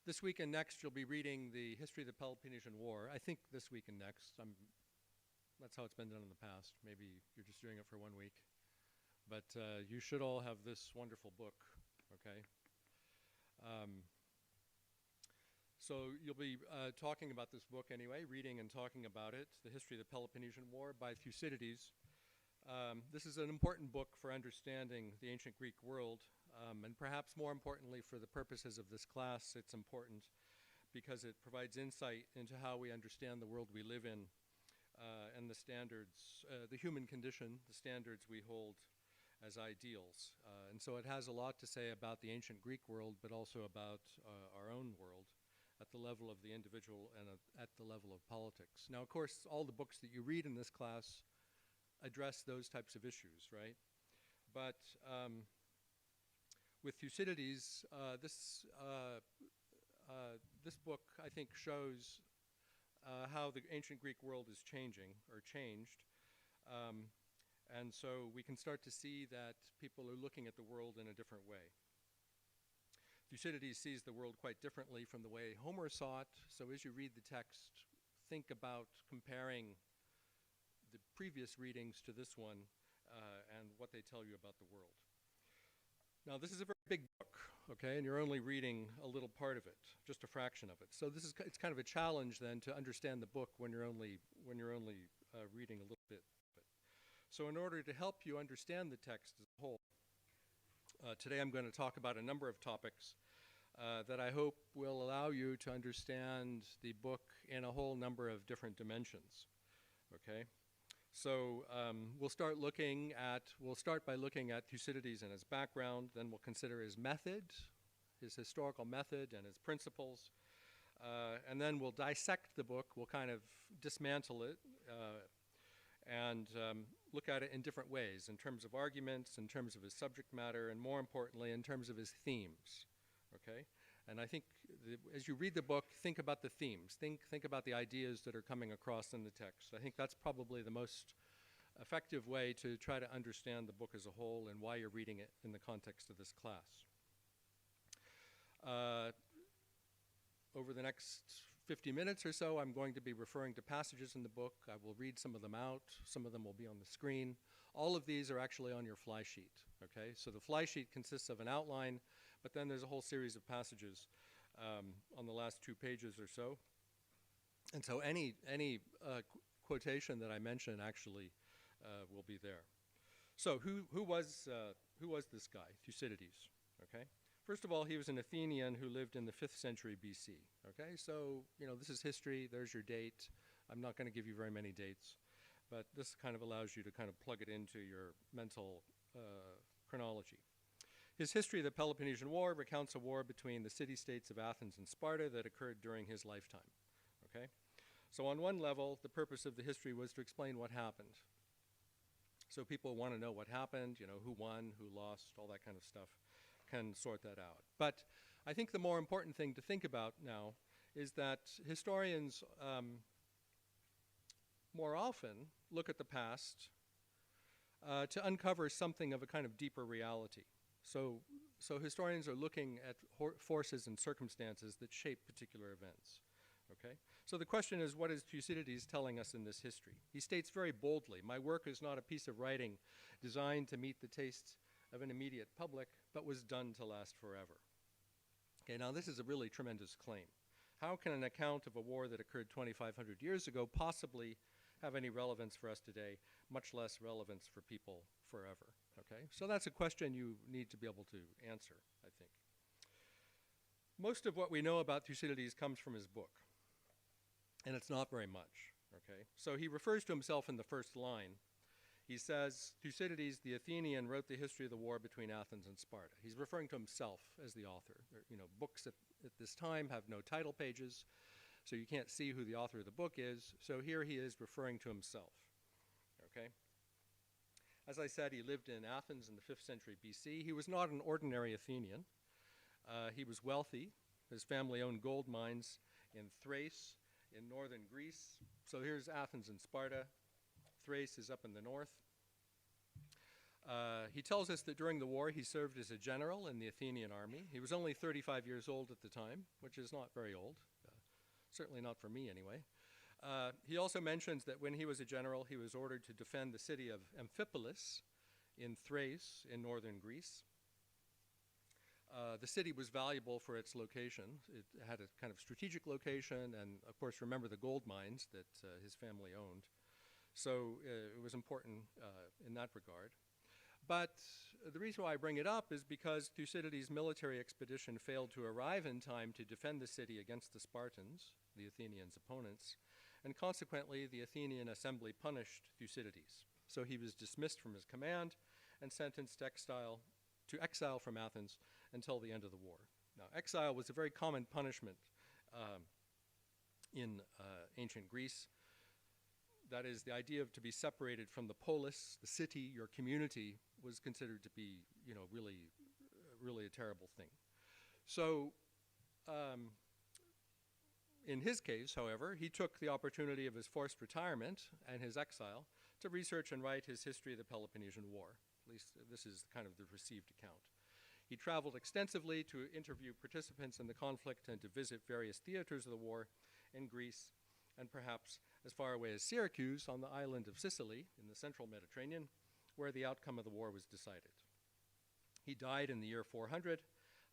This week and next, you'll be reading the history of the Peloponnesian War. I think this week and next. That's how it's been done in the past. Maybe you're just doing it for 1 week. But you should all have this wonderful book, okay? So you'll be talking about this book anyway, reading and talking about it, The History of the Peloponnesian War by Thucydides. This is an important book for understanding the ancient Greek world, and perhaps more importantly for the purposes of this class, it's important because it provides insight into how we understand the world we live in and the standards, the human condition, the standards we hold as ideals. And so it has a lot to say about the ancient Greek world, but also about our own world at the level of the individual and at the level of politics. Now, of course, all the books that you read in this class address those types of issues, right? But with Thucydides, this book, I think, shows how the ancient Greek world is changing or changed. And so we can start to see that people are looking at the world in a different way. Thucydides sees the world quite differently from the way Homer saw it. So as you read the text, think about comparing the previous readings to this one and what they tell you about the world. Now, this is a very big book, okay, and you're only reading a little part of it, just a fraction of it. So it's kind of a challenge then to understand the book when you're only reading a little bit of it. So in order to help you understand the text as a whole, today I'm going to talk about a number of topics that I hope will allow you to understand the book in a whole number of different dimensions, okay? So we'll start by looking at Thucydides and his background, then we'll consider his method, his historical method and his principles, and then we'll dissect the book, we'll kind of dismantle it and look at it in different ways, in terms of arguments, in terms of his subject matter, and more importantly, in terms of his themes, okay? And I think as you read the book, think about the themes. Think about the ideas that are coming across in the text. I think that's probably the most effective way to try to understand the book as a whole and why you're reading it in the context of this class. Over the next 50 minutes or so, I'm going to be referring to passages in the book. I will read some of them out. Some of them will be on the screen. All of these are actually on your fly sheet, okay? So the fly sheet consists of an outline, but then there's a whole series of passages on the last 2 pages or so. And so any quotation that I mention actually will be there. So who was this guy, Thucydides, okay? First of all, he was an Athenian who lived in the 5th century BC, okay? So, you know, this is history, there's your date. I'm not going to give you very many dates, but this kind of allows you to kind of plug it into your mental chronology. His history of the Peloponnesian War recounts a war between the city-states of Athens and Sparta that occurred during his lifetime, okay? So on one level, the purpose of the history was to explain what happened. So people want to know what happened, you know, who won, who lost, all that kind of stuff, can sort that out. But I think the more important thing to think about now is that historians more often look at the past to uncover something of a kind of deeper reality. So historians are looking at forces and circumstances that shape particular events, okay? So the question is, what is Thucydides telling us in this history? He states very boldly, my work is not a piece of writing designed to meet the tastes of an immediate public, but was done to last forever. Okay, now this is a really tremendous claim. How can an account of a war that occurred 2,500 years ago possibly have any relevance for us today, much less relevance for people forever, okay? So that's a question you need to be able to answer, I think. Most of what we know about Thucydides comes from his book, and it's not very much, okay? So he refers to himself in the first line. He says, Thucydides, the Athenian, wrote the history of the war between Athens and Sparta. He's referring to himself as the author. You know, books at this time have no title pages, so you can't see who the author of the book is. So here he is referring to himself, okay? As I said, he lived in Athens in the 5th century BC. He was not an ordinary Athenian. He was wealthy. His family owned gold mines in Thrace, in northern Greece. So here's Athens and Sparta. Thrace is up in the north. He tells us that during the war he served as a general in the Athenian army. He was only 35 years old at the time, which is not very old, certainly not for me anyway. He also mentions that when he was a general, he was ordered to defend the city of Amphipolis in Thrace in northern Greece. The city was valuable for its location. It had a kind of strategic location, and of course, remember the gold mines that his family owned. So it was important in that regard. But the reason why I bring it up is because Thucydides' military expedition failed to arrive in time to defend the city against the Spartans, the Athenians' opponents, and consequently the Athenian assembly punished Thucydides. So he was dismissed from his command and sentenced to exile from Athens until the end of the war. Now, exile was a very common punishment in ancient Greece. That is, the idea of to be separated from the polis, the city, your community, was considered to be, really a terrible thing. So, in his case, however, he took the opportunity of his forced retirement and his exile to research and write his history of the Peloponnesian War. At least this is kind of the received account. He traveled extensively to interview participants in the conflict and to visit various theaters of the war in Greece, and perhaps as far away as Syracuse on the island of Sicily in the central Mediterranean, where the outcome of the war was decided. He died in the year 400,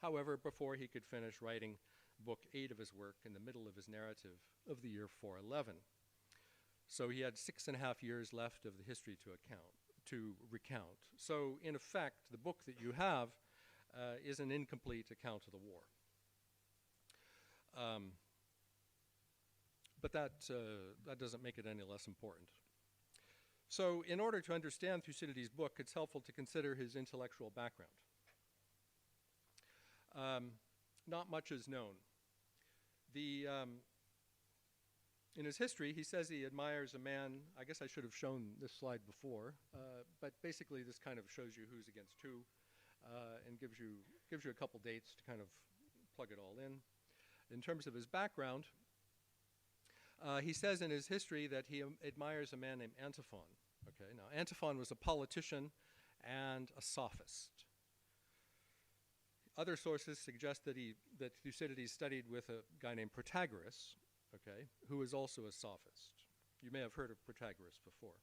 however, before he could finish writing book 8 of his work in the middle of his narrative of the year 411. So he had 6.5 years left of the history to recount. So in effect, the book that you have is an incomplete account of the war. But that doesn't make it any less important. So in order to understand Thucydides' book, it's helpful to consider his intellectual background. Not much is known. In his history, he says he admires a man. I guess I should have shown this slide before, but basically this kind of shows you who's against who, and gives you a couple dates to kind of plug it all in. In terms of his background, he says in his history that he admires a man named Antiphon. Okay, now Antiphon was a politician and a sophist. Other sources suggest that Thucydides studied with a guy named Protagoras, okay, who was also a sophist. You may have heard of Protagoras before.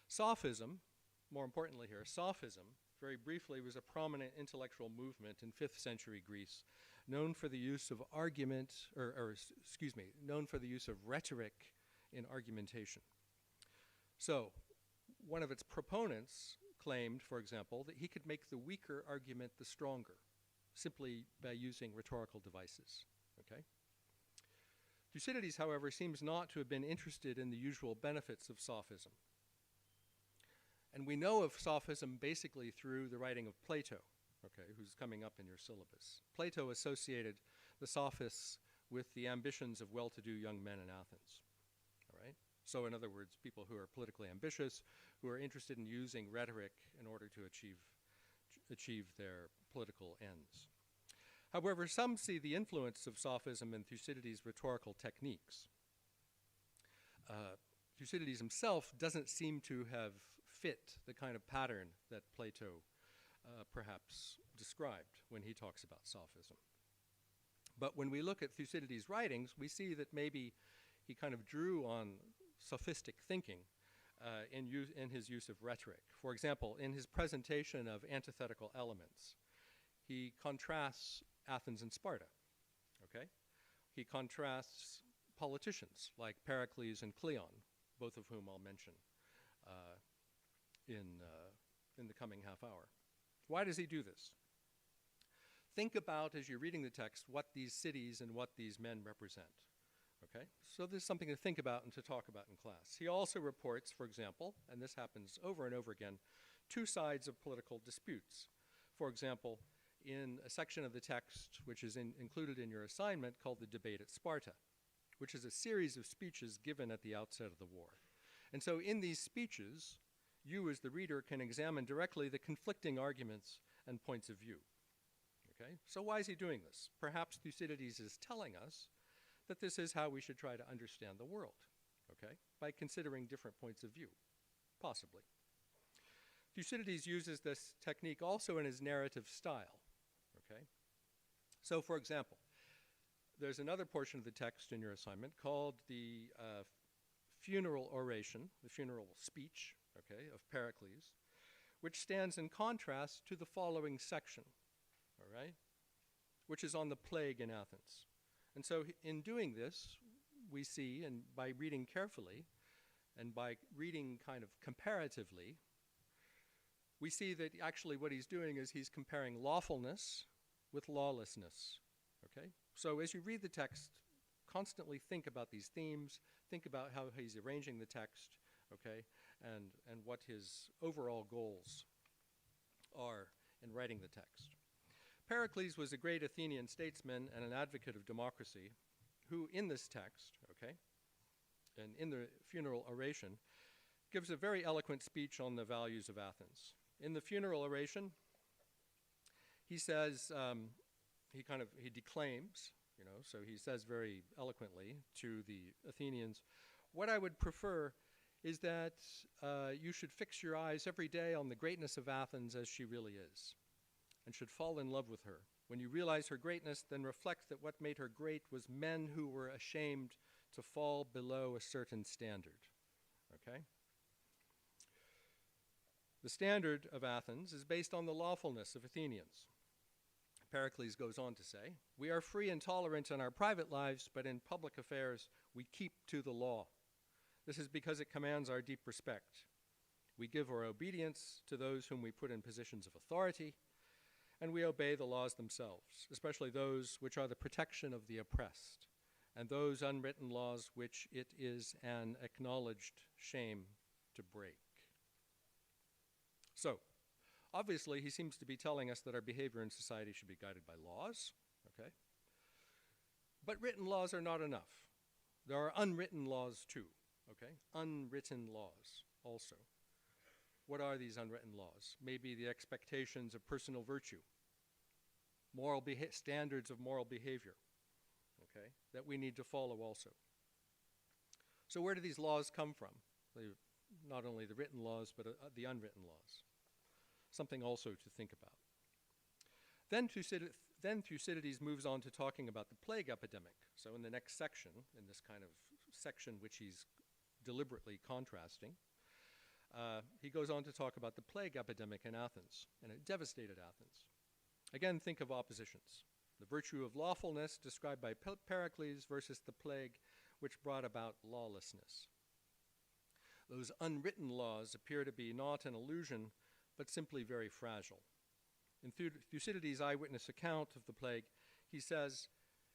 Sophism, more importantly here, sophism, very briefly, was a prominent intellectual movement in 5th century Greece, known for the use of known for the use of rhetoric in argumentation. So, one of its proponents claimed, for example, that he could make the weaker argument the stronger, simply by using rhetorical devices, okay? Thucydides, however, seems not to have been interested in the usual benefits of sophism. And we know of sophism basically through the writing of Plato, okay, who's coming up in your syllabus. Plato associated the sophists with the ambitions of well-to-do young men in Athens, all right? So in other words, people who are politically ambitious, who are interested in using rhetoric in order to achieve their political ends. However, some see the influence of sophism in Thucydides' rhetorical techniques. Thucydides himself doesn't seem to have fit the kind of pattern that Plato perhaps described when he talks about sophism. But when we look at Thucydides' writings, we see that maybe he kind of drew on sophistic thinking in his use of rhetoric. For example, in his presentation of antithetical elements, he contrasts Athens and Sparta, okay? He contrasts politicians like Pericles and Cleon, both of whom I'll mention in the coming half hour. Why does he do this? Think about, as you're reading the text, what these cities and what these men represent, okay? So there's something to think about and to talk about in class. He also reports, for example, and this happens over and over again, two sides of political disputes. For example, in a section of the text which is included in your assignment called the Debate at Sparta, which is a series of speeches given at the outset of the war. And so in these speeches, you as the reader can examine directly the conflicting arguments and points of view. Okay? So why is he doing this? Perhaps Thucydides is telling us that this is how we should try to understand the world, okay? By considering different points of view, possibly. Thucydides uses this technique also in his narrative style, okay? So, for example, there's another portion of the text in your assignment called the funeral oration, the funeral speech, okay, of Pericles, which stands in contrast to the following section, all right, which is on the plague in Athens. And so in doing this, we see, and by reading carefully, and by reading kind of comparatively, we see that actually what he's doing is he's comparing lawfulness with lawlessness, okay? So as you read the text, constantly think about these themes, think about how he's arranging the text, okay, and what his overall goals are in writing the text. Pericles was a great Athenian statesman and an advocate of democracy who in this text, okay, and in the funeral oration, gives a very eloquent speech on the values of Athens. In the funeral oration, he says, he declaims, you know, so he says very eloquently to the Athenians, what I would prefer is that you should fix your eyes every day on the greatness of Athens as she really is, and should fall in love with her. When you realize her greatness, then reflect that what made her great was men who were ashamed to fall below a certain standard, okay? The standard of Athens is based on the lawfulness of Athenians. Pericles goes on to say, we are free and tolerant in our private lives, but in public affairs we keep to the law. This is because it commands our deep respect. We give our obedience to those whom we put in positions of authority, and we obey the laws themselves, especially those which are the protection of the oppressed, and those unwritten laws which it is an acknowledged shame to break. So, obviously, he seems to be telling us that our behavior in society should be guided by laws, okay? But written laws are not enough. There are unwritten laws too, okay? Unwritten laws also. What are these unwritten laws? Maybe the expectations of personal virtue, standards of moral behavior, okay, that we need to follow also. So where do these laws come from? Not only the written laws, but the unwritten laws. Something also to think about. Then Thucydides moves on to talking about the plague epidemic. So in the next section, in this kind of section which he's deliberately contrasting, he goes on to talk about the plague epidemic in Athens, and it devastated Athens. Again, think of oppositions. The virtue of lawfulness described by Pericles versus the plague which brought about lawlessness. Those unwritten laws appear to be not an illusion, but simply very fragile. In Thucydides' eyewitness account of the plague, he says,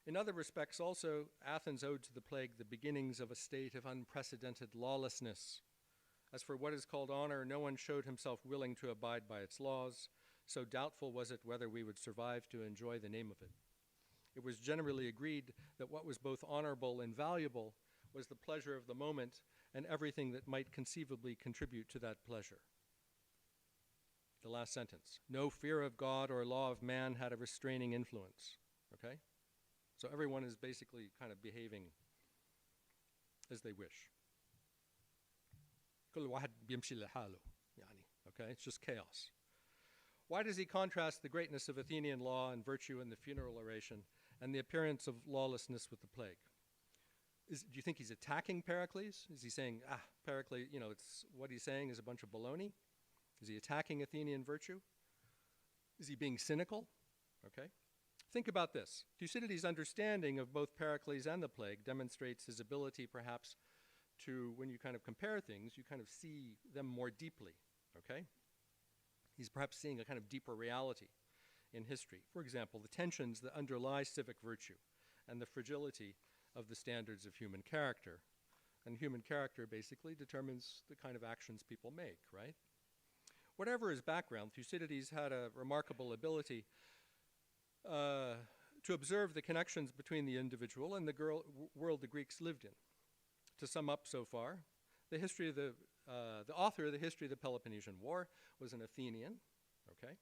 in other respects also, Athens owed to the plague the beginnings of a state of unprecedented lawlessness. As for what is called honor, no one showed himself willing to abide by its laws, so doubtful was it whether we would survive to enjoy the name of it. It was generally agreed that what was both honorable and valuable was the pleasure of the moment and everything that might conceivably contribute to that pleasure. The last sentence, no fear of God or law of man had a restraining influence, okay? So everyone is basically kind of behaving as they wish. Okay, it's just chaos. Why does he contrast the greatness of Athenian law and virtue in the funeral oration and the appearance of lawlessness with the plague? Do you think he's attacking Pericles? Is he saying, Pericles, it's what he's saying is a bunch of baloney? Is he attacking Athenian virtue? Is he being cynical? Okay. Think about this. Thucydides' understanding of both Pericles and the plague demonstrates his ability, perhaps, to, when you kind of compare things, you kind of see them more deeply, okay? He's perhaps seeing a kind of deeper reality in history. For example, the tensions that underlie civic virtue and the fragility of the standards of human character. And human character basically determines the kind of actions people make, right? Whatever his background, Thucydides had a remarkable ability to observe the connections between the individual and the world the Greeks lived in. To sum up so far, the author of the history of the Peloponnesian War was an Athenian, okay,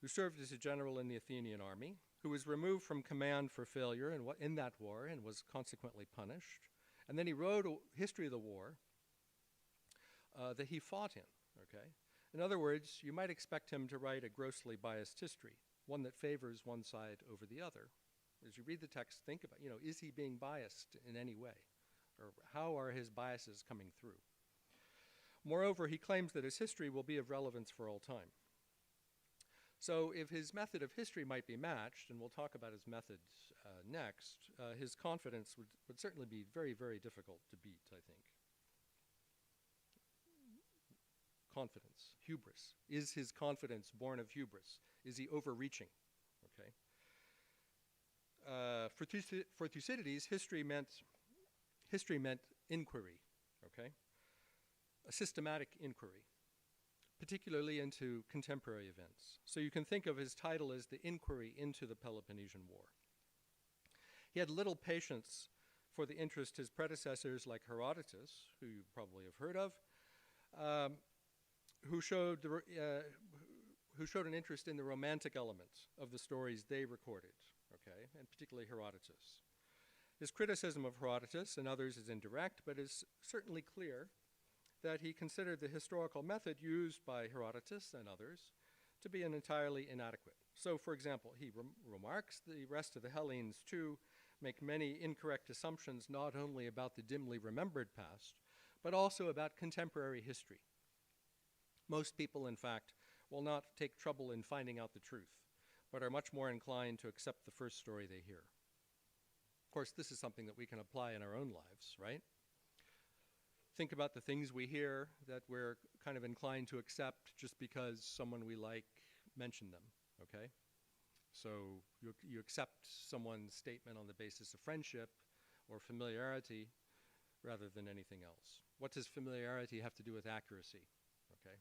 who served as a general in the Athenian army, who was removed from command for failure in that war and was consequently punished. And then he wrote a history of the war that he fought in, okay? In other words, you might expect him to write a grossly biased history, one that favors one side over the other. As you read the text, think about, is he being biased in any way? Or how are his biases coming through? Moreover, he claims that his history will be of relevance for all time. So if his method of history might be matched, and we'll talk about his method next, his confidence would certainly be very, very difficult to beat, I think. Confidence, hubris. Is his confidence born of hubris? Is he overreaching? Okay. For Thucydides, history meant inquiry, okay? A systematic inquiry, particularly into contemporary events. So you can think of his title as The Inquiry into the Peloponnesian War. He had little patience for the interest his predecessors like Herodotus, who you probably have heard of, who showed an interest in the romantic elements of the stories they recorded, okay, and particularly Herodotus. His criticism of Herodotus and others is indirect, but is certainly clear that he considered the historical method used by Herodotus and others to be entirely inadequate. So, for example, he remarks the rest of the Hellenes, too, make many incorrect assumptions not only about the dimly remembered past, but also about contemporary history. Most people, in fact, will not take trouble in finding out the truth, but are much more inclined to accept the first story they hear. Of course, this is something that we can apply in our own lives, right? Think about the things we hear that we're kind of inclined to accept just because someone we like mentioned them, okay? So you accept someone's statement on the basis of friendship or familiarity rather than anything else. What does familiarity have to do with accuracy, okay?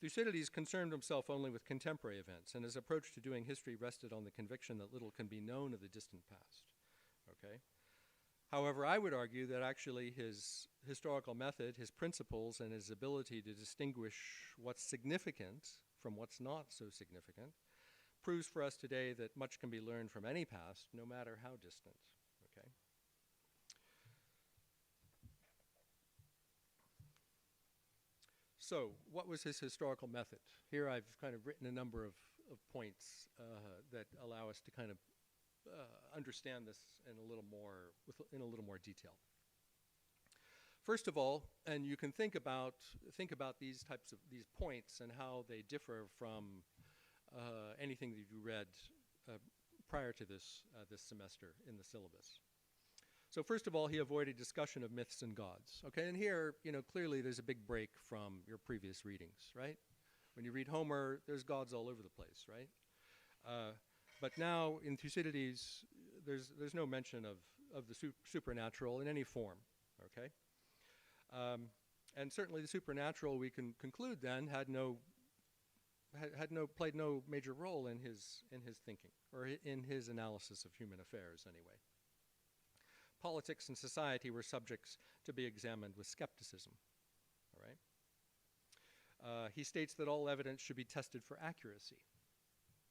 Thucydides concerned himself only with contemporary events, and his approach to doing history rested on the conviction that little can be known of the distant past, okay? However, I would argue that actually his historical method, his principles, and his ability to distinguish what's significant from what's not so significant proves for us today that much can be learned from any past, no matter how distant, okay? So, what was his historical method? Here I've kind of written a number of points that allow us to kind of understand this in a little more detail. First of all, and you can think about these points and how they differ from anything that you read prior to this semester in the syllabus. So first of all, he avoided discussion of myths and gods. Okay, and here, clearly there's a big break from your previous readings, right? When you read Homer, there's gods all over the place, right? But now in Thucydides, there's no mention of the supernatural in any form, okay? And certainly the supernatural, we can conclude then, played no major role in his thinking, or in his analysis of human affairs anyway. Politics and society were subjects to be examined with skepticism, all right? He states that all evidence should be tested for accuracy.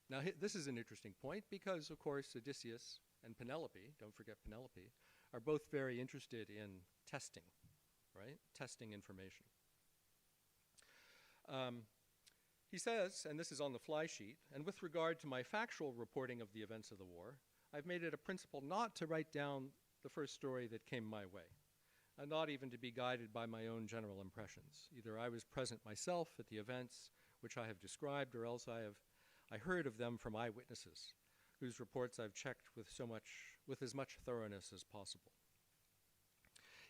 Now, this is an interesting point because, of course, Odysseus and Penelope, don't forget Penelope, are both very interested in testing, right? Testing information. He says, and this is on the fly sheet, and with regard to my factual reporting of the events of the war, I've made it a principle not to write down the first story that came my way, and not even to be guided by my own general impressions. Either I was present myself at the events which I have described, or else I heard of them from eyewitnesses, whose reports I've checked with as much thoroughness as possible.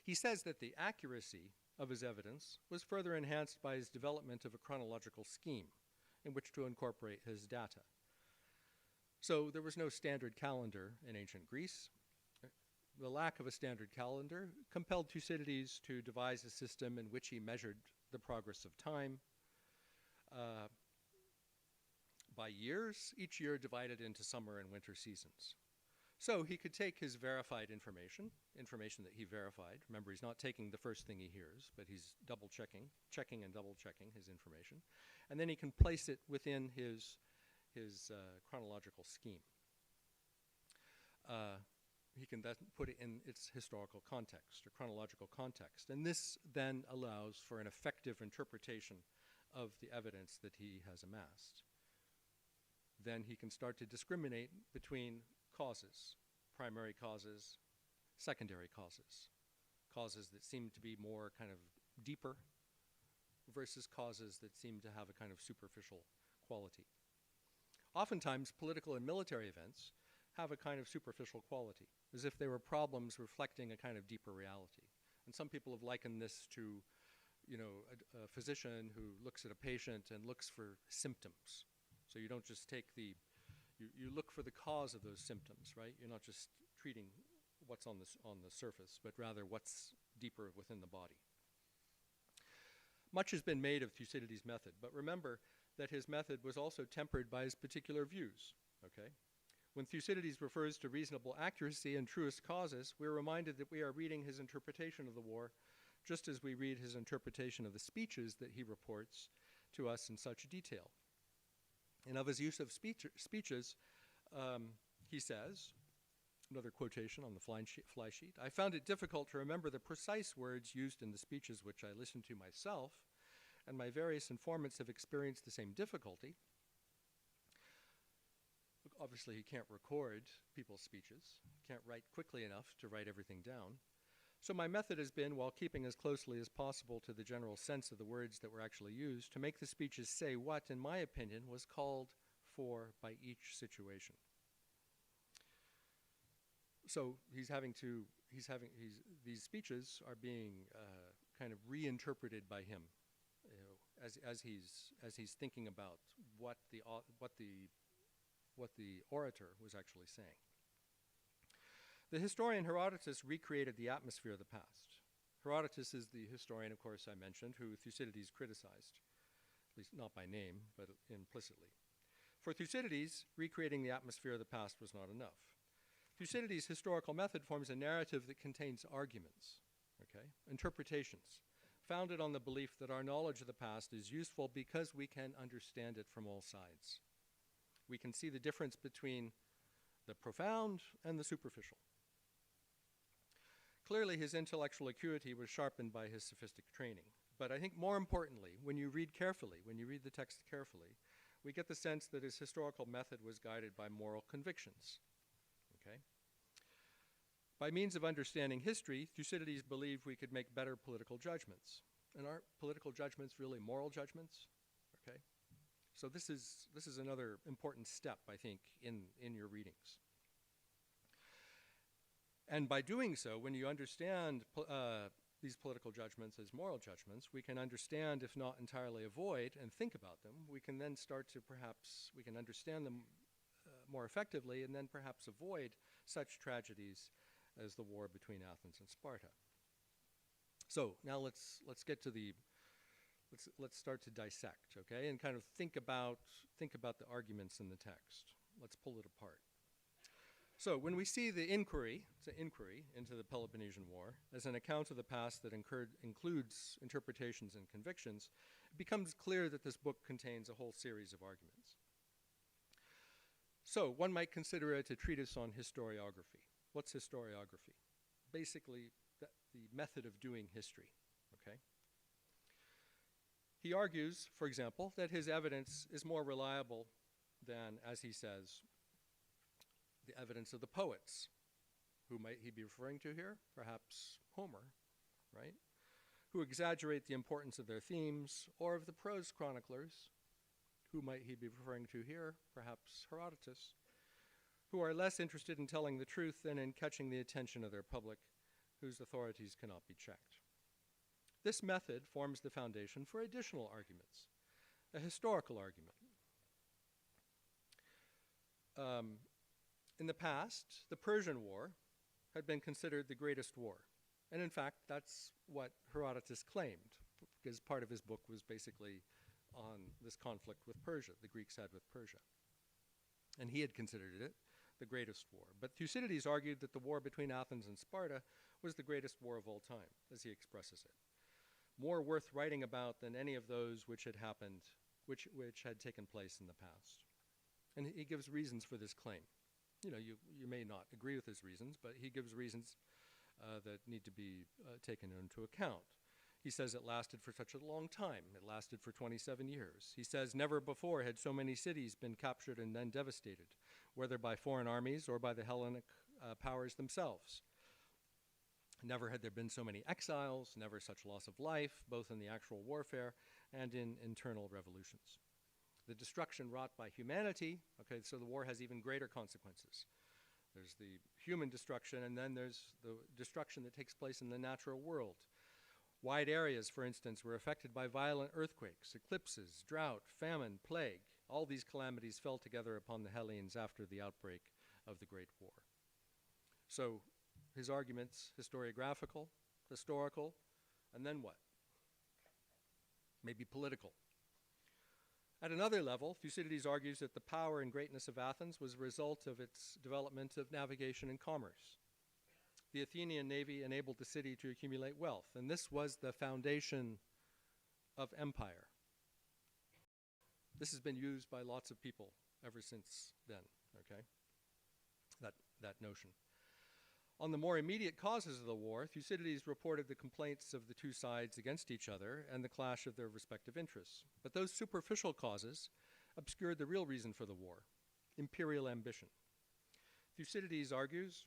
He says that the accuracy of his evidence was further enhanced by his development of a chronological scheme in which to incorporate his data. So there was no standard calendar in ancient Greece. The lack of a standard calendar compelled Thucydides to devise a system in which he measured the progress of time by years, each year divided into summer and winter seasons. So he could take his verified information that he verified. Remember, he's not taking the first thing he hears, but he's checking and double checking his information. And then he can place it within his chronological scheme. He can then put it in its historical context or chronological context. And this then allows for an effective interpretation of the evidence that he has amassed. Then he can start to discriminate between causes, primary causes, secondary causes, causes that seem to be more kind of deeper versus causes that seem to have a kind of superficial quality. Oftentimes, political and military events have a kind of superficial quality, as if they were problems reflecting a kind of deeper reality. And some people have likened this to, you know, a physician who looks at a patient and looks for symptoms. So you don't just take the, you look for the cause of those symptoms, right? You're not just treating what's on the surface, but rather what's deeper within the body. Much has been made of Thucydides' method, but remember that his method was also tempered by his particular views, okay? When Thucydides refers to reasonable accuracy and truest causes, we're reminded that we are reading his interpretation of the war just as we read his interpretation of the speeches that he reports to us in such detail. And of his use of speeches, he says, another quotation on the fly sheet, "I found it difficult to remember the precise words used in the speeches which I listened to myself, and my various informants have experienced the same difficulty." Obviously, he can't record people's speeches, can't write quickly enough to write everything down. So my method has been, while keeping as closely as possible to the general sense of the words that were actually used, to make the speeches say what, in my opinion, was called for by each situation. So these speeches are being kind of reinterpreted by him, you know, as he's thinking about what the orator was actually saying. The historian Herodotus recreated the atmosphere of the past. Herodotus is the historian, of course, I mentioned, who Thucydides criticized, at least not by name, but implicitly. For Thucydides, recreating the atmosphere of the past was not enough. Thucydides' historical method forms a narrative that contains arguments, okay, interpretations, founded on the belief that our knowledge of the past is useful because we can understand it from all sides. We can see the difference between the profound and the superficial. Clearly, his intellectual acuity was sharpened by his sophistic training. But I think more importantly, when you read the text carefully, we get the sense that his historical method was guided by moral convictions. Okay? By means of understanding history, Thucydides believed we could make better political judgments. And aren't political judgments really moral judgments? Okay? So this is another important step, I think, in your readings. And by doing so, when you understand these political judgments as moral judgments, we can understand, if not entirely avoid, and think about them. We can then start to we can understand them more effectively and then perhaps avoid such tragedies as the war between Athens and Sparta. So now let's start to dissect, okay, and kind of think about the arguments in the text. Let's pull it apart. So when we see the inquiry, it's an inquiry into the Peloponnesian War, as an account of the past that includes interpretations and convictions, it becomes clear that this book contains a whole series of arguments. So one might consider it a treatise on historiography. What's historiography? Basically, the method of doing history, okay? He argues, for example, that his evidence is more reliable than, as he says, the evidence of the poets. Who might he be referring to here? Perhaps Homer, right? Who exaggerate the importance of their themes, or of the prose chroniclers. Who might he be referring to here? Perhaps Herodotus, who are less interested in telling the truth than in catching the attention of their public, whose authorities cannot be checked. This method forms the foundation for additional arguments, a historical argument. In the past, the Persian War had been considered the greatest war. And in fact, that's what Herodotus claimed, because part of his book was basically on this conflict with Persia, the Greeks had with Persia. And he had considered it the greatest war. But Thucydides argued that the war between Athens and Sparta was the greatest war of all time, as he expresses it. More worth writing about than any of those which had happened, which had taken place in the past. And he gives reasons for this claim. You know, you may not agree with his reasons, but he gives reasons that need to be taken into account. He says it lasted for such a long time. It lasted for 27 years. He says never before had so many cities been captured and then devastated, whether by foreign armies or by the Hellenic powers themselves. Never had there been so many exiles, never such loss of life, both in the actual warfare and in internal revolutions. The destruction wrought by humanity, okay, so the war has even greater consequences. There's the human destruction, and then there's the destruction that takes place in the natural world. Wide areas, for instance, were affected by violent earthquakes, eclipses, drought, famine, plague. All these calamities fell together upon the Hellenes after the outbreak of the Great War. So his arguments, historiographical, historical, and then what? Maybe political. At another level, Thucydides argues that the power and greatness of Athens was a result of its development of navigation and commerce. The Athenian navy enabled the city to accumulate wealth, and this was the foundation of empire. This has been used by lots of people ever since then, okay? That notion. On the more immediate causes of the war, Thucydides reported the complaints of the two sides against each other and the clash of their respective interests. But those superficial causes obscured the real reason for the war, imperial ambition. Thucydides argues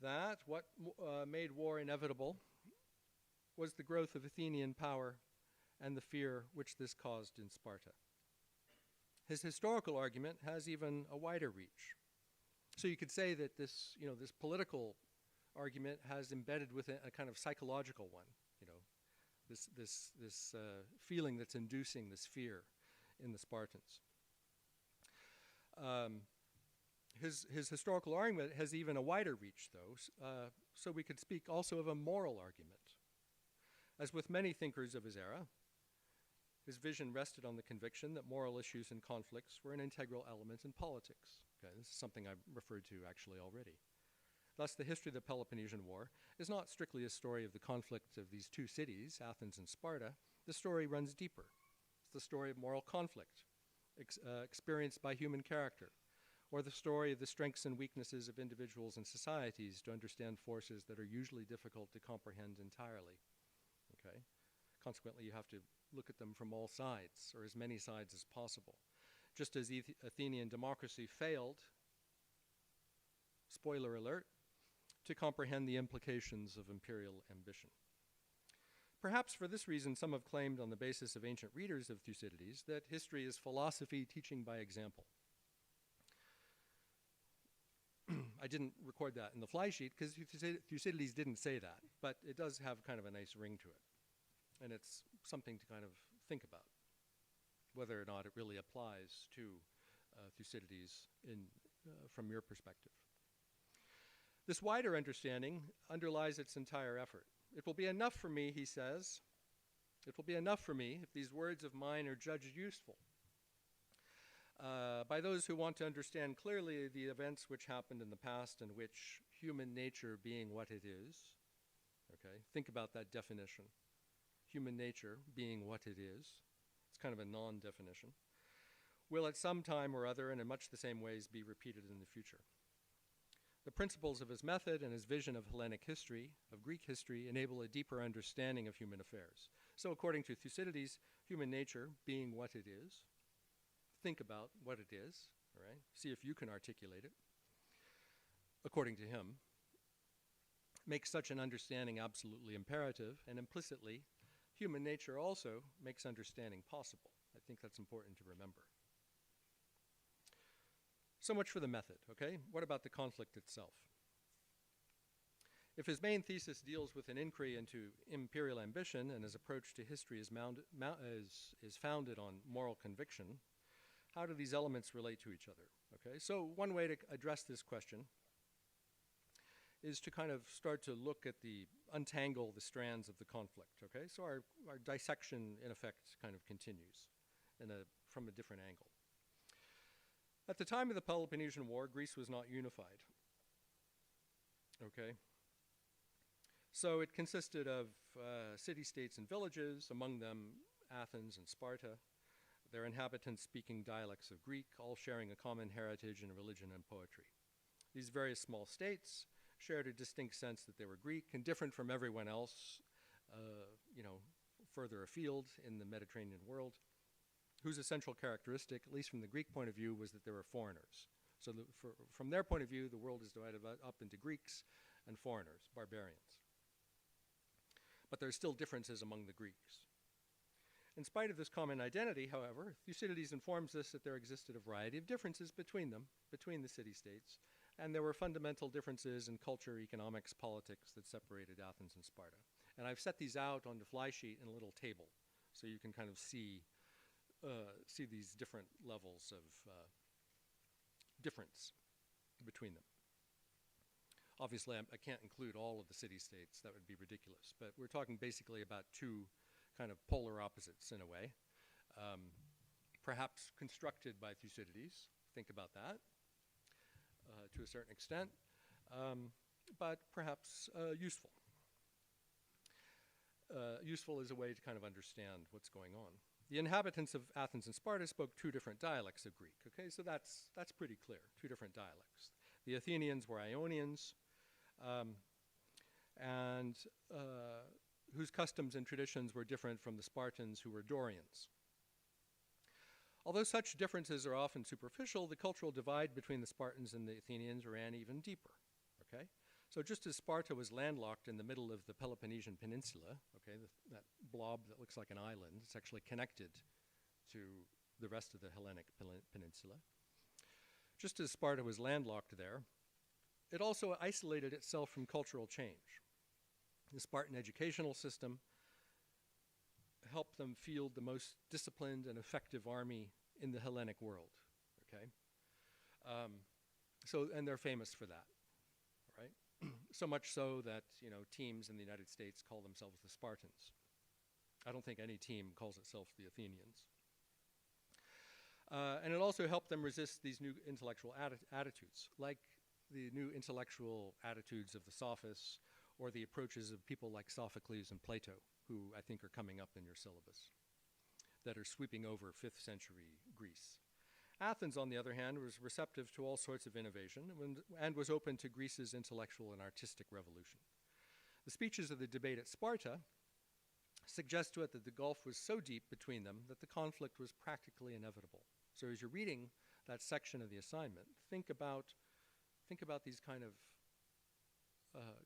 that what made war inevitable was the growth of Athenian power and the fear which this caused in Sparta. His historical argument has even a wider reach. So you could say that this, this political argument has embedded within a kind of psychological one, this feeling that's inducing this fear in the Spartans. His historical argument has even a wider reach, though, so we could speak also of a moral argument. As with many thinkers of his era, his vision rested on the conviction that moral issues and conflicts were an integral element in politics. Okay, this is something I've referred to actually already. Thus, the history of the Peloponnesian War is not strictly a story of the conflict of these two cities, Athens and Sparta. The story runs deeper. It's the story of moral conflict experienced by human character, or the story of the strengths and weaknesses of individuals and societies to understand forces that are usually difficult to comprehend entirely. Okay? Consequently, you have to look at them from all sides, or as many sides as possible. Just as Athenian democracy failed, spoiler alert, to comprehend the implications of imperial ambition. Perhaps for this reason, some have claimed on the basis of ancient readers of Thucydides that history is philosophy teaching by example. I didn't record that in the fly sheet because Thucydides didn't say that, but it does have kind of a nice ring to it. And it's something to kind of think about, whether or not it really applies to Thucydides from your perspective. This wider understanding underlies its entire effort. It will be enough for me, he says, it will be enough for me if these words of mine are judged useful by those who want to understand clearly the events which happened in the past and which human nature being what it is, okay, think about that definition, human nature being what it is, it's kind of a non-definition, will at some time or other and in much the same ways be repeated in the future. The principles of his method and his vision of Hellenic history, of Greek history, enable a deeper understanding of human affairs. So according to Thucydides, human nature being what it is, think about what it is, all right? See if you can articulate it, according to him, makes such an understanding absolutely imperative, and implicitly, human nature also makes understanding possible. I think that's important to remember. So much for the method, okay? What about the conflict itself? If his main thesis deals with an inquiry into imperial ambition and his approach to history is founded on moral conviction, how do these elements relate to each other? Okay, so one way to address this question is to kind of start to look at untangle the strands of the conflict, okay? So our dissection, in effect, kind of continues from a different angle. At the time of the Peloponnesian War, Greece was not unified, okay? So it consisted of city-states and villages, among them Athens and Sparta, their inhabitants speaking dialects of Greek, all sharing a common heritage in religion and poetry. These various small states shared a distinct sense that they were Greek and different from everyone else you know, further afield in the Mediterranean world, whose essential characteristic, at least from the Greek point of view, was that they were foreigners. So from their point of view, the world is divided up into Greeks and foreigners, barbarians. But there are still differences among the Greeks. In spite of this common identity, however, Thucydides informs us that there existed a variety of differences between them, between the city-states, and there were fundamental differences in culture, economics, politics that separated Athens and Sparta. And I've set these out on the fly sheet in a little table, so you can kind of see these different levels of difference between them. Obviously, I can't include all of the city-states. That would be ridiculous. But we're talking basically about two kind of polar opposites in a way, perhaps constructed by Thucydides. Think about that to a certain extent, but perhaps useful. Useful as a way to kind of understand what's going on. The inhabitants of Athens and Sparta spoke two different dialects of Greek. Okay, so that's pretty clear. Two different dialects. The Athenians were Ionians, and whose customs and traditions were different from the Spartans, who were Dorians. Although such differences are often superficial, the cultural divide between the Spartans and the Athenians ran even deeper. Okay, so just as Sparta was landlocked in the middle of the Peloponnesian Peninsula, okay, that blob that looks like an island, it's actually connected to the rest of the Hellenic Peninsula. Just as Sparta was landlocked there, it also isolated itself from cultural change. The Spartan educational system helped them field the most disciplined and effective army in the Hellenic world, okay? And they're famous for that, right? So much so that, you know, teams in the United States call themselves the Spartans. I don't think any team calls itself the Athenians. And it also helped them resist these new intellectual attitudes, like the new intellectual attitudes of the sophists or the approaches of people like Sophocles and Plato, who I think are coming up in your syllabus, that are sweeping over 5th century Greece. Athens, on the other hand, was receptive to all sorts of innovation and was open to Greece's intellectual and artistic revolution. The speeches of the debate at Sparta suggest to it that the gulf was so deep between them that the conflict was practically inevitable. So as you're reading that section of the assignment, think about these kind of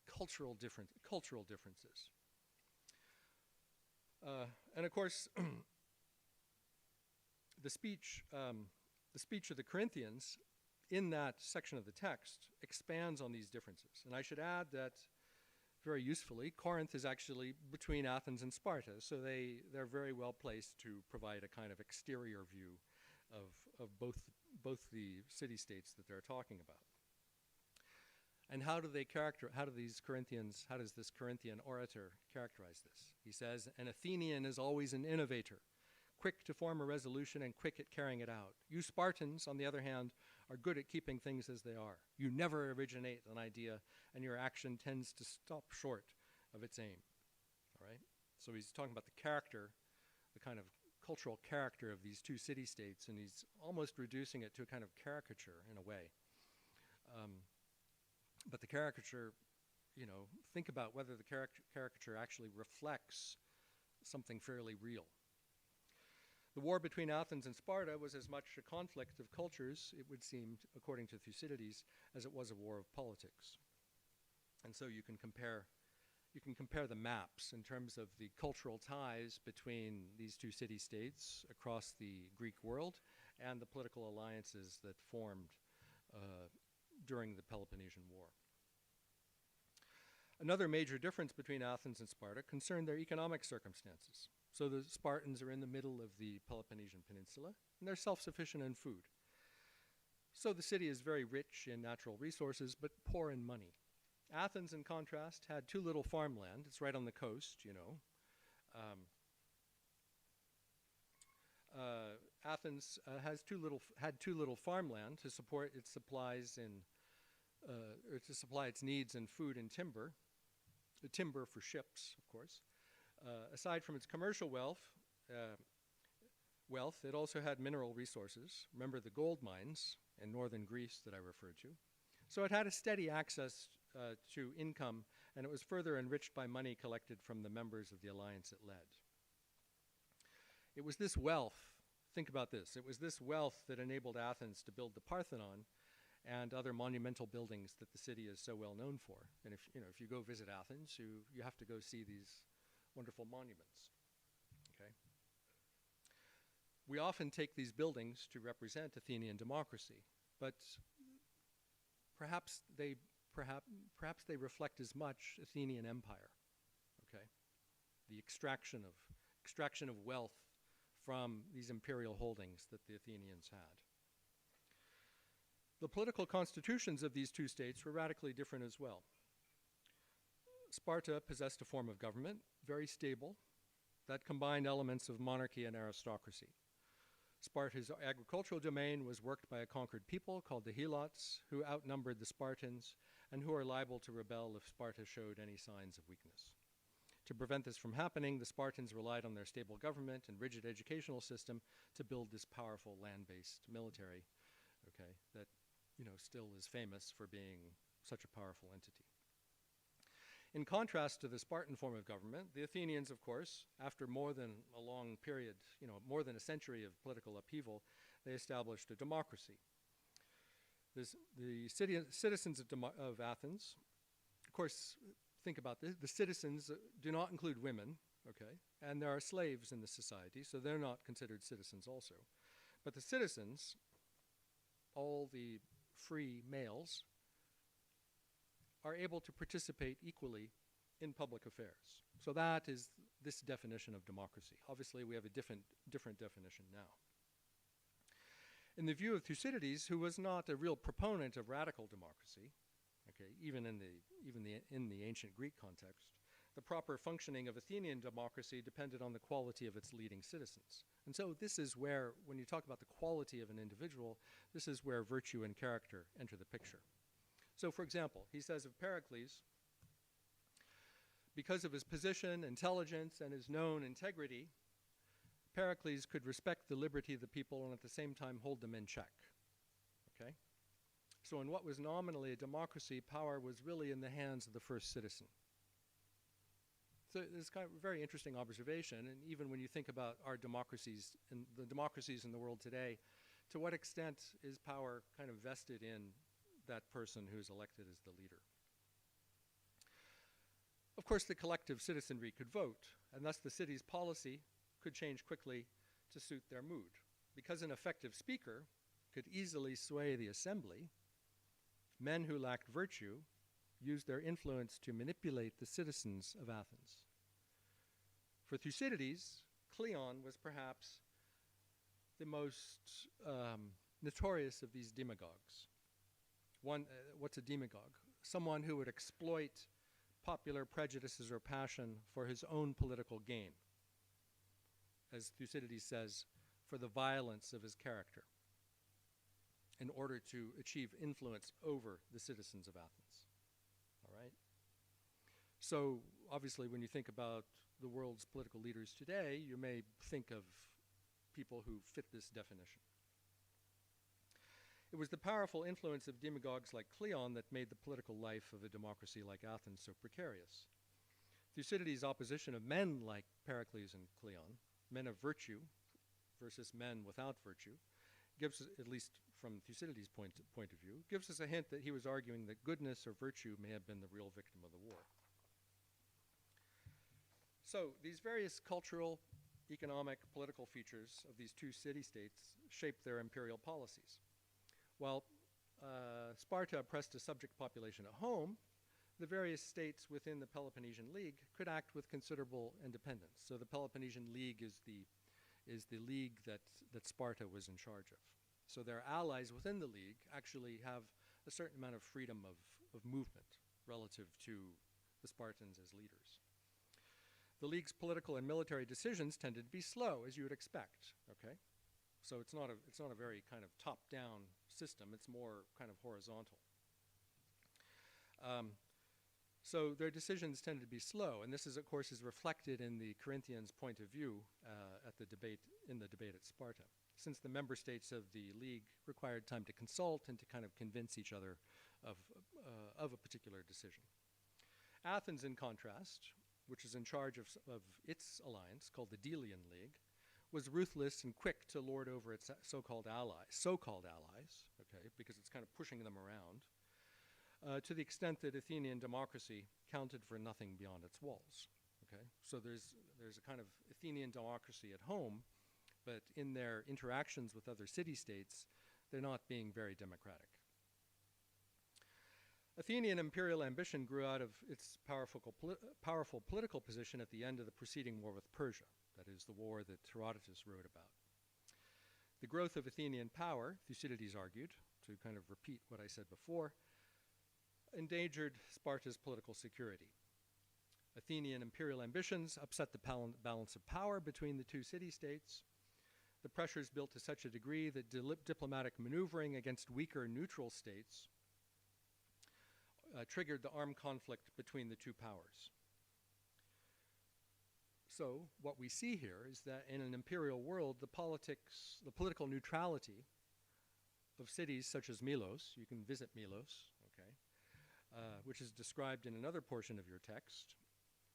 cultural differences. And of course, the speech of the Corinthians in that section of the text expands on these differences. And I should add that, very usefully, Corinth is actually between Athens and Sparta, so they're very well placed to provide a kind of exterior view of both the city-states that they're talking about. And how does this Corinthian orator characterize this? He says, "An Athenian is always an innovator, quick to form a resolution and quick at carrying it out. You Spartans, on the other hand, are good at keeping things as they are. You never originate an idea, and your action tends to stop short of its aim." All right? So he's talking about the character, the kind of cultural character of these two city-states, and he's almost reducing it to a kind of caricature in a way. But the caricature, you know, think about whether the caricature actually reflects something fairly real. The war between Athens and Sparta was as much a conflict of cultures, it would seem, according to Thucydides, as it was a war of politics. And so you can compare the maps in terms of the cultural ties between these two city-states across the Greek world and the political alliances that formed during the Peloponnesian War. Another major difference between Athens and Sparta concerned their economic circumstances. So the Spartans are in the middle of the Peloponnesian Peninsula, and they're self-sufficient in food. So the city is very rich in natural resources, but poor in money. Athens, in contrast, had too little farmland. It's right on the coast, you know. Athens had too little farmland to support its supplies or to supply its needs in food and timber, the timber for ships, of course. Aside from its commercial wealth, it also had mineral resources. Remember the gold mines in northern Greece that I referred to. So it had a steady access to income and it was further enriched by money collected from the members of the alliance it led. It was this wealth, think about this, it was this wealth that enabled Athens to build the Parthenon and other monumental buildings that the city is so well known for. And if you go visit Athens, you have to go see these wonderful monuments. Okay? We often take these buildings to represent Athenian democracy, but perhaps they reflect as much Athenian empire. Okay? The extraction of wealth from these imperial holdings that the Athenians had. The political constitutions of these two states were radically different as well. Sparta possessed a form of government, very stable, that combined elements of monarchy and aristocracy. Sparta's agricultural domain was worked by a conquered people called the Helots, who outnumbered the Spartans and who are liable to rebel if Sparta showed any signs of weakness. To prevent this from happening, the Spartans relied on their stable government and rigid educational system to build this powerful land-based military, okay, that still is famous for being such a powerful entity. In contrast to the Spartan form of government, the Athenians, of course, after more than a long period, more than a century of political upheaval, they established a democracy. The citizens of Athens, of course, think about this, the citizens do not include women, okay, and there are slaves in the society, so they're not considered citizens also. But the citizens, all the free males, are able to participate equally in public affairs. So that is this definition of democracy. Obviously, we have a different definition now. In the view of Thucydides, who was not a real proponent of radical democracy, okay, even in the ancient Greek context, the proper functioning of Athenian democracy depended on the quality of its leading citizens. And so this is where, when you talk about the quality of an individual, this is where virtue and character enter the picture. So for example, he says of Pericles, because of his position, intelligence, and his known integrity, Pericles could respect the liberty of the people and at the same time hold them in check. Okay? So in what was nominally a democracy, power was really in the hands of the first citizen. So it's kind of a very interesting observation, and even when you think about our democracies and the democracies in the world today, to what extent is power kind of vested in that person who's elected as the leader? Of course, the collective citizenry could vote, and thus the city's policy could change quickly to suit their mood. Because an effective speaker could easily sway the assembly, men who lacked virtue used their influence to manipulate the citizens of Athens. For Thucydides, Cleon was perhaps the most notorious of these demagogues. What's a demagogue? Someone who would exploit popular prejudices or passion for his own political gain. As Thucydides says, for the violence of his character, in order to achieve influence over the citizens of Athens. All right? So obviously when you think about the world's political leaders today, you may think of people who fit this definition. It was the powerful influence of demagogues like Cleon that made the political life of a democracy like Athens so precarious. Thucydides' opposition of men like Pericles and Cleon, men of virtue versus men without virtue, gives, at least from Thucydides' point of view, gives us a hint that he was arguing that goodness or virtue may have been the real victim of the war. So these various cultural, economic, political features of these two city-states shaped their imperial policies. While Sparta oppressed a subject population at home, the various states within the Peloponnesian League could act with considerable independence. So the Peloponnesian League is the league that Sparta was in charge of. So their allies within the league actually have a certain amount of freedom of movement relative to the Spartans as leaders. The league's political and military decisions tended to be slow, as you would expect, okay? So it's not a very kind of top-down system, it's more kind of horizontal. So their decisions tended to be slow, and this is, of course, is reflected in the Corinthians' point of view in the debate at Sparta, since the member states of the league required time to consult and to kind of convince each other of a particular decision. Athens, in contrast, which is in charge of its alliance, called the Delian League, was ruthless and quick to lord over its so-called allies, okay, because it's kind of pushing them around, to the extent that Athenian democracy counted for nothing beyond its walls. Okay, so there's a kind of Athenian democracy at home, but in their interactions with other city-states, they're not being very democratic. Athenian imperial ambition grew out of its powerful political position at the end of the preceding war with Persia, that is, the war that Herodotus wrote about. The growth of Athenian power, Thucydides argued, to kind of repeat what I said before, endangered Sparta's political security. Athenian imperial ambitions upset the balance of power between the two city-states. The pressures built to such a degree that diplomatic maneuvering against weaker neutral states triggered the armed conflict between the two powers. So what we see here is that in an imperial world, the political neutrality of cities such as Milos, you can visit Milos, okay, which is described in another portion of your text,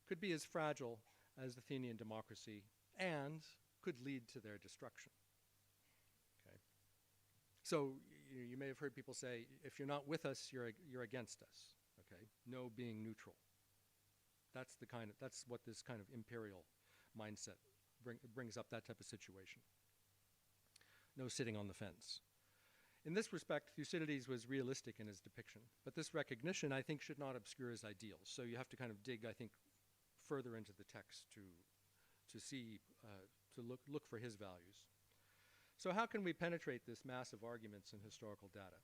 could be as fragile as Athenian democracy and could lead to their destruction. Okay. So you may have heard people say, if you're not with us, you're against us. Okay, no being neutral. That's what this kind of imperial mindset brings up, that type of situation. No sitting on the fence. In this respect, Thucydides was realistic in his depiction, but this recognition, I think, should not obscure his ideals. So you have to kind of dig, I think, further into the text to see, to look for his values. So how can we penetrate this mass of arguments and historical data?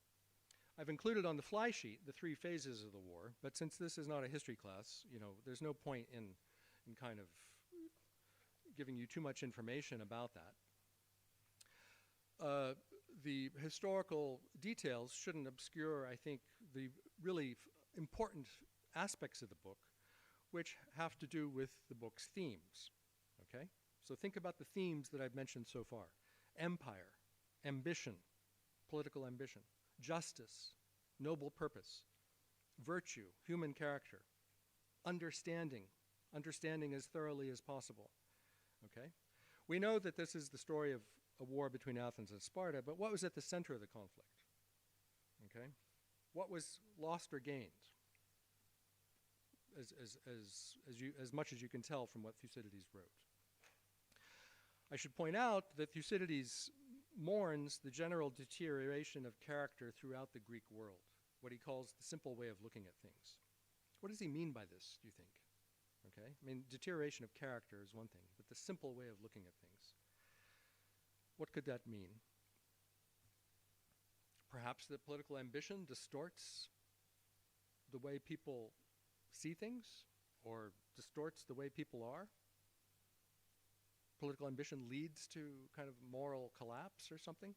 I've included on the fly sheet the 3 phases of the war, but since this is not a history class, there's no point in kind of giving you too much information about that. The historical details shouldn't obscure, I think, the really important aspects of the book, which have to do with the book's themes, okay? So think about the themes that I've mentioned so far. Empire, ambition, political ambition, justice, noble purpose, virtue, human character, understanding as thoroughly as possible, okay? We know that this is the story of a war between Athens and Sparta, but what was at the center of the conflict, okay? What was lost or gained? As much as you can tell from what Thucydides wrote. I should point out that Thucydides mourns the general deterioration of character throughout the Greek world, what he calls the simple way of looking at things. What does he mean by this, do you think? Okay, I mean, deterioration of character is one thing, but the simple way of looking at things. What could that mean? Perhaps that political ambition distorts the way people see things, or distorts the way people are. Political ambition leads to kind of moral collapse or something.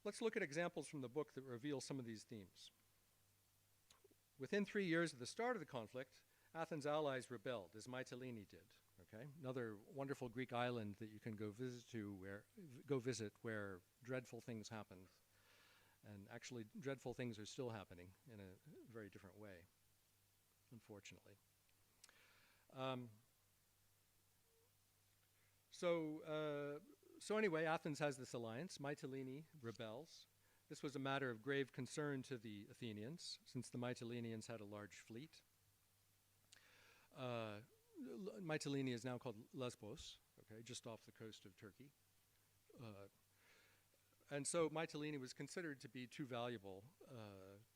Let's look at examples from the book that reveal some of these themes. Within 3 years of the start of the conflict, Athens' allies rebelled, as Mytilene did. Okay, another wonderful Greek island that you can go visit where dreadful things happened. And actually, dreadful things are still happening in a very different way, unfortunately. So anyway, Athens has this alliance. Mytilene rebels. This was a matter of grave concern to the Athenians, since the Mytileneans had a large fleet. Mytilene is now called Lesbos, okay, just off the coast of Turkey. And so Mytilene was considered to be too valuable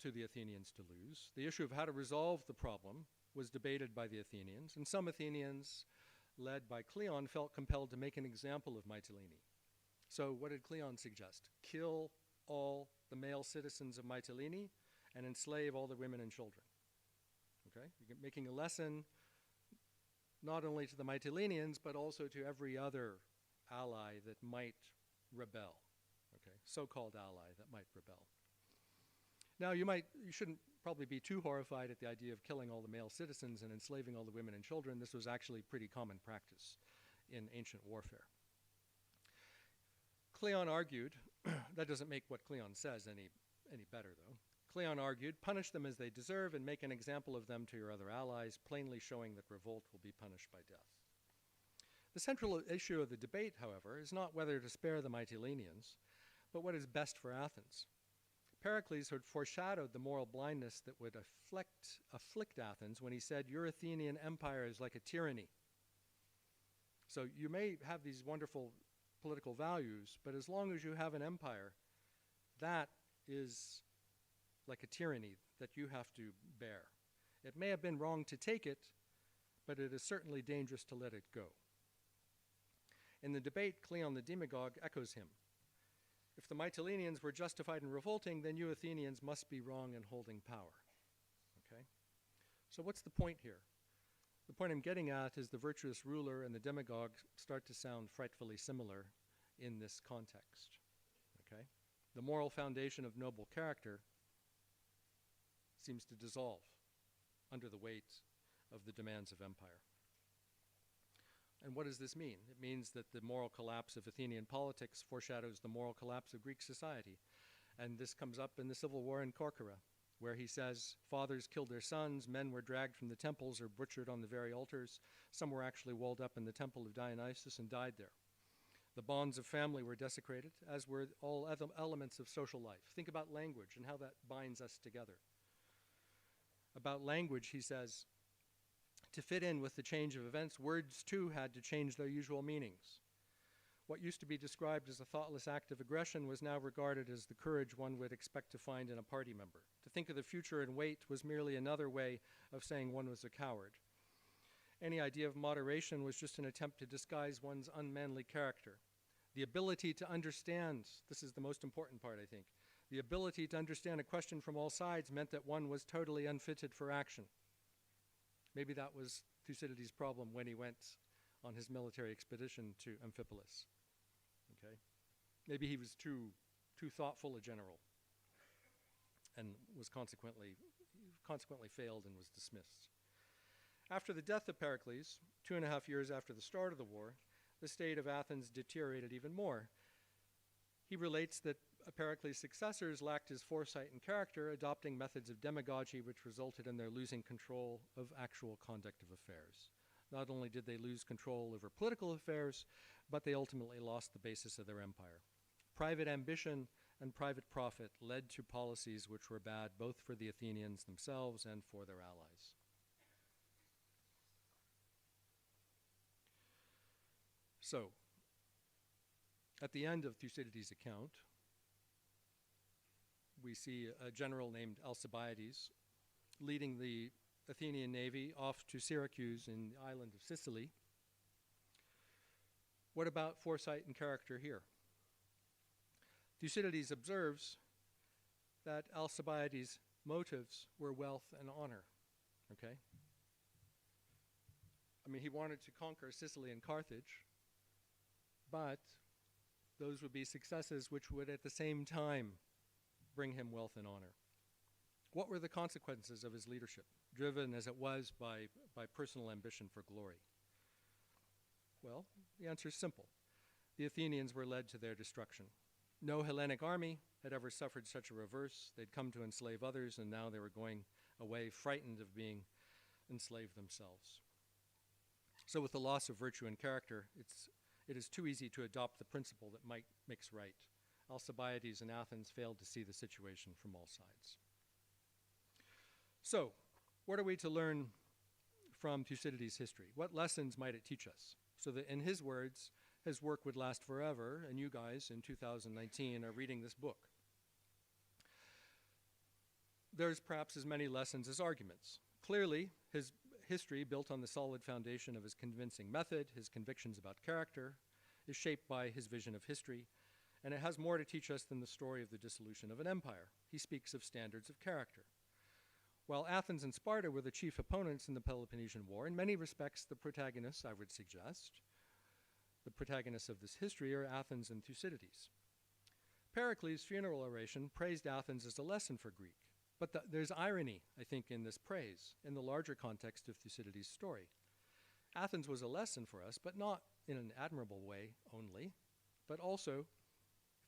to the Athenians to lose. The issue of how to resolve the problem was debated by the Athenians, and some Athenians, led by Cleon, felt compelled to make an example of Mytilene. So what did Cleon suggest? Kill all the male citizens of Mytilene and enslave all the women and children. Okay, making a lesson not only to the Mytileneans, but also to every other ally that might rebel. Okay, so-called ally that might rebel. Now you shouldn't probably be too horrified at the idea of killing all the male citizens and enslaving all the women and children. This was actually pretty common practice in ancient warfare. Cleon argued, that doesn't make what Cleon says any better though. Cleon argued, punish them as they deserve and make an example of them to your other allies, plainly showing that revolt will be punished by death. The central issue of the debate, however, is not whether to spare the Mytileneans, but what is best for Athens. Pericles had foreshadowed the moral blindness that would afflict Athens when he said, your Athenian empire is like a tyranny. So you may have these wonderful political values, but as long as you have an empire, that is like a tyranny that you have to bear. It may have been wrong to take it, but it is certainly dangerous to let it go. In the debate, Cleon the demagogue echoes him. If the Mytileneans were justified in revolting, then you Athenians must be wrong in holding power. Okay? So what's the point here? The point I'm getting at is the virtuous ruler and the demagogue start to sound frightfully similar in this context. Okay? The moral foundation of noble character seems to dissolve under the weight of the demands of empire. And what does this mean? It means that the moral collapse of Athenian politics foreshadows the moral collapse of Greek society. And this comes up in the civil war in Corcyra, where he says, fathers killed their sons, men were dragged from the temples or butchered on the very altars. Some were actually walled up in the temple of Dionysus and died there. The bonds of family were desecrated, as were all other elements of social life. Think about language and how that binds us together. About language, he says, to fit in with the change of events, words too had to change their usual meanings. What used to be described as a thoughtless act of aggression was now regarded as the courage one would expect to find in a party member. To think of the future and wait was merely another way of saying one was a coward. Any idea of moderation was just an attempt to disguise one's unmanly character. The ability to understand, this is the most important part, I think, the ability to understand a question from all sides meant that one was totally unfitted for action. Maybe that was Thucydides' problem when he went on his military expedition to Amphipolis. Okay? Maybe he was too thoughtful a general and was consequently failed and was dismissed. After the death of Pericles, 2.5 years after the start of the war, the state of Athens deteriorated even more. He relates that Pericles' successors lacked his foresight and character, adopting methods of demagogy which resulted in their losing control of actual conduct of affairs. Not only did they lose control over political affairs, but they ultimately lost the basis of their empire. Private ambition and private profit led to policies which were bad both for the Athenians themselves and for their allies. So, at the end of Thucydides' account, we see a general named Alcibiades leading the Athenian navy off to Syracuse in the island of Sicily. What about foresight and character here? Thucydides observes that Alcibiades' motives were wealth and honor, okay? I mean, he wanted to conquer Sicily and Carthage, but those would be successes which would at the same time bring him wealth and honor. What were the consequences of his leadership, driven as it was by personal ambition for glory? Well, the answer is simple. The Athenians were led to their destruction. No Hellenic army had ever suffered such a reverse. They'd come to enslave others, and now they were going away frightened of being enslaved themselves. So with the loss of virtue and character, it is too easy to adopt the principle that might makes right. Alcibiades and Athens failed to see the situation from all sides. So, what are we to learn from Thucydides' history? What lessons might it teach us? So that in his words, his work would last forever, and you guys in 2019 are reading this book. There's perhaps as many lessons as arguments. Clearly, his history, built on the solid foundation of his convincing method, his convictions about character, is shaped by his vision of history, and it has more to teach us than the story of the dissolution of an empire. He speaks of standards of character. While Athens and Sparta were the chief opponents in the Peloponnesian War, in many respects the protagonists, I would suggest, the protagonists of this history are Athens and Thucydides. Pericles' funeral oration praised Athens as a lesson for Greek, but there's irony, I think, in this praise, in the larger context of Thucydides' story. Athens was a lesson for us, but not in an admirable way only, but also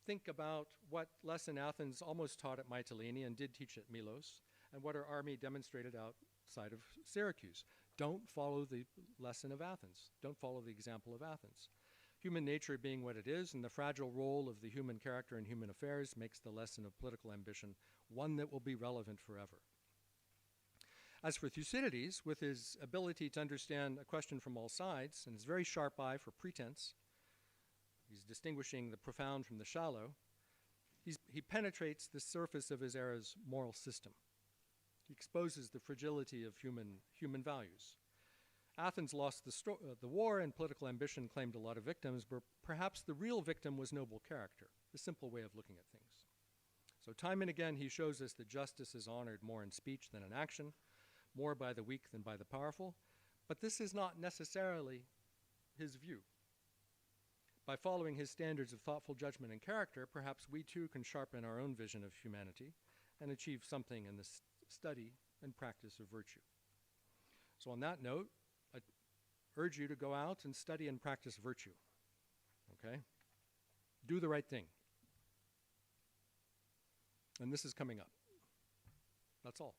think about what lesson Athens almost taught at Mytilene and did teach at Milos, and what her army demonstrated outside of Syracuse. Don't follow the lesson of Athens. Don't follow the example of Athens. Human nature being what it is, and the fragile role of the human character in human affairs makes the lesson of political ambition one that will be relevant forever. As for Thucydides, with his ability to understand a question from all sides and his very sharp eye for pretense, he's distinguishing the profound from the shallow, he penetrates the surface of his era's moral system. He exposes the fragility of human values. Athens lost the war, and political ambition claimed a lot of victims, but perhaps the real victim was noble character, the simple way of looking at things. So time and again, he shows us that justice is honored more in speech than in action, more by the weak than by the powerful, but this is not necessarily his view. By following his standards of thoughtful judgment and character, perhaps we too can sharpen our own vision of humanity and achieve something in the study and practice of virtue. So on that note, I urge you to go out and study and practice virtue, okay? Do the right thing. And this is coming up. That's all.